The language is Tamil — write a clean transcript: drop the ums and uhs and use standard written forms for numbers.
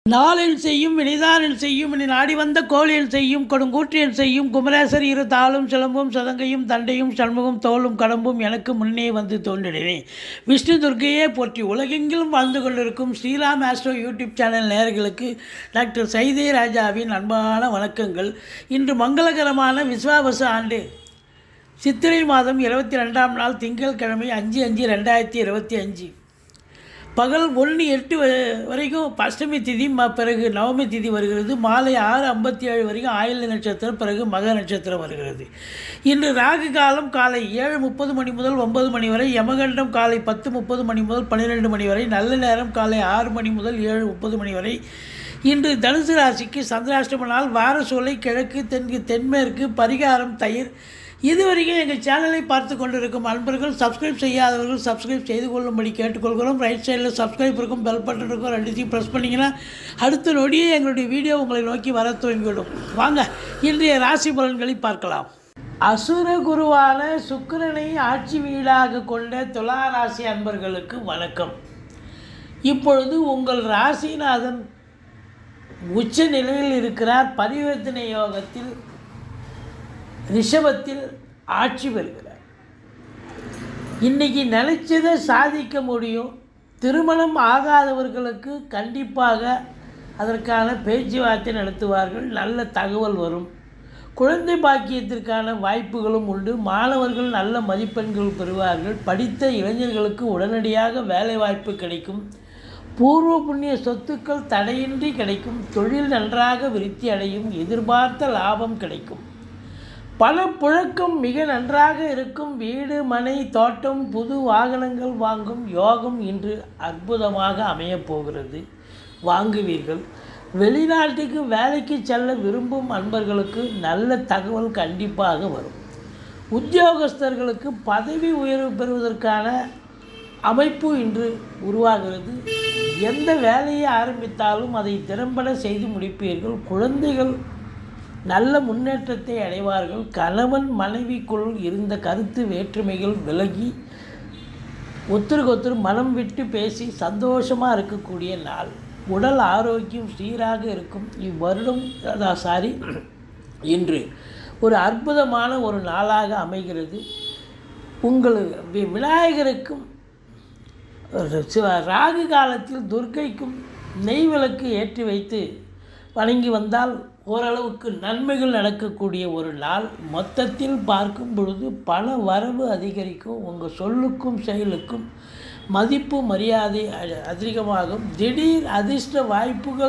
நாளென் செய்யும் வினைதானென் செய்யும் இனி நாடி வந்த கோளென் செய்யும் கொடுங்கூற்றென் செய்யும் குமரேசர் இரு தாளும் சிலம்பும் சதங்கையும் தண்டையும் சண்முகம் தோளும் கடம்பும் எனக்கு முன்னே வந்து தோன்றினேன். விஷ்ணு துர்க்கையே போற்றி. உலகெங்கிலும் வாழ்ந்து கொண்டிருக்கும் ஸ்ரீராம் ஆஸ்ட்ரோ யூடியூப் சேனல் நேயர்களுக்கு டாக்டர் சைதே ராஜாவின் அன்பான வணக்கங்கள். இன்று மங்களகரமான விஸ்வாவசு ஆண்டு சித்திரை மாதம் 22ஆம் நாள் திங்கட்கிழமை 5/5/2025 பகல் 1:08 வரைக்கும் அஷ்டமி திதி, பிறகு நவமி திதி வருகிறது. மாலை 6:57 வரைக்கும் ஆயில்ய நட்சத்திரம், பிறகு மக நட்சத்திரம் வருகிறது. இன்று ராகு காலம் காலை 7:30 மணி முதல் 9 மணி வரை, யமகண்டம் காலை 10:30 மணி முதல் 12 மணி வரை, நல்ல நேரம் காலை 6 மணி முதல் 7:30 மணி வரை. இன்று தனுசு ராசிக்கு சந்திராஷ்டம நாள். வாரசோலை கிழக்கு, தெற்கு, தென்மேற்கு. பரிகாரம் தயிர். இதுவரைக்கும் எங்கள் சேனலை பார்த்து கொண்டிருக்கும் அன்பர்கள், சப்ஸ்கிரைப் செய்யாதவர்கள் சப்ஸ்கிரைப் செய்து கொள்ளும்படி கேட்டுக்கொள்கிறோம். ரைட் சைடில் சப்ஸ்கிரைப் இருக்கும், பெல் பட்டன் இருக்கும், ரெண்டுத்தையும் ப்ரெஸ் பண்ணிங்கன்னா அடுத்த நொடியே எங்களுடைய வீடியோ உங்களை நோக்கி வர துவங்கிவிடும். வாங்க இன்றைய ராசி பலன்களை பார்க்கலாம். அசுர குருவான சுக்கிரனை ஆட்சி வீடாக கொண்ட துலா ராசி அன்பர்களுக்கு வணக்கம். இப்பொழுது உங்கள் ராசிநாதன் உச்ச நிலையில் இருக்கிறார். பரிவர்த்தனை யோகத்தில் ரிஷபத்தில் ஆட்சி பெறுகிறார். இன்றைக்கி நினைச்சதை சாதிக்க முடியும். திருமணம் ஆகாதவர்களுக்கு கண்டிப்பாக அதற்கான பேச்சுவார்த்தை நடத்துவார்கள். நல்ல தகவல் வரும். குழந்தை பாக்கியத்திற்கான வாய்ப்புகளும் உண்டு. மாணவர்கள் நல்ல மதிப்பெண்கள் பெறுவார்கள். படித்த இளைஞர்களுக்கு உடனடியாக வேலை வாய்ப்பு கிடைக்கும். பூர்வ புண்ணிய சொத்துக்கள் தடையின்றி கிடைக்கும். தொழில் நன்றாக விருத்தி அடையும். எதிர்பார்த்த லாபம் கிடைக்கும். பணப்புழக்கம் மிக நன்றாக இருக்கும். வீடு, மனை, தோட்டம், புது வாகனங்கள் வாங்கும் யோகம் இன்று அற்புதமாக அமையப்போகிறது. வாங்குவீர்கள். வெளிநாட்டுக்கு வேலைக்கு செல்ல விரும்பும் அன்பர்களுக்கு நல்ல தகவல் கண்டிப்பாக வரும். உத்தியோகஸ்தர்களுக்கு பதவி உயர்வு பெறுவதற்கான அமைப்பு இன்று உருவாகிறது. எந்த வேலையை ஆரம்பித்தாலும் அதை திறம்பட செய்து முடிப்பீர்கள். குழந்தைகள் நல்ல முன்னேற்றத்தை அடைவார்கள். கணவன் மனைவிக்குள் இருந்த கருத்து வேற்றுமைகள் விலகி ஒருத்தருக்கு மனம் விட்டு பேசி சந்தோஷமாக இருக்கக்கூடிய நாள். உடல் ஆரோக்கியம் சீராக இருக்கும். இவ்வருடம் இன்று ஒரு அற்புதமான ஒரு நாளாக அமைகிறது. உங்களுக்கு விநாயகருக்கும் ராகு காலத்தில் துர்க்கைக்கும் நெய் விளக்கு ஏற்றி வைத்து வணங்கி வந்தால் ஓரளவுக்கு நன்மைகள் நடக்கக்கூடிய ஒரு நாள். மொத்தத்தில் பார்க்கும் பொழுது பண வரவு அதிகரிக்கும். உங்கள் சொல்லுக்கும் செயலுக்கும் மதிப்பு மரியாதை அதிகமாகும். திடீர் அதிர்ஷ்ட வாய்ப்புகள்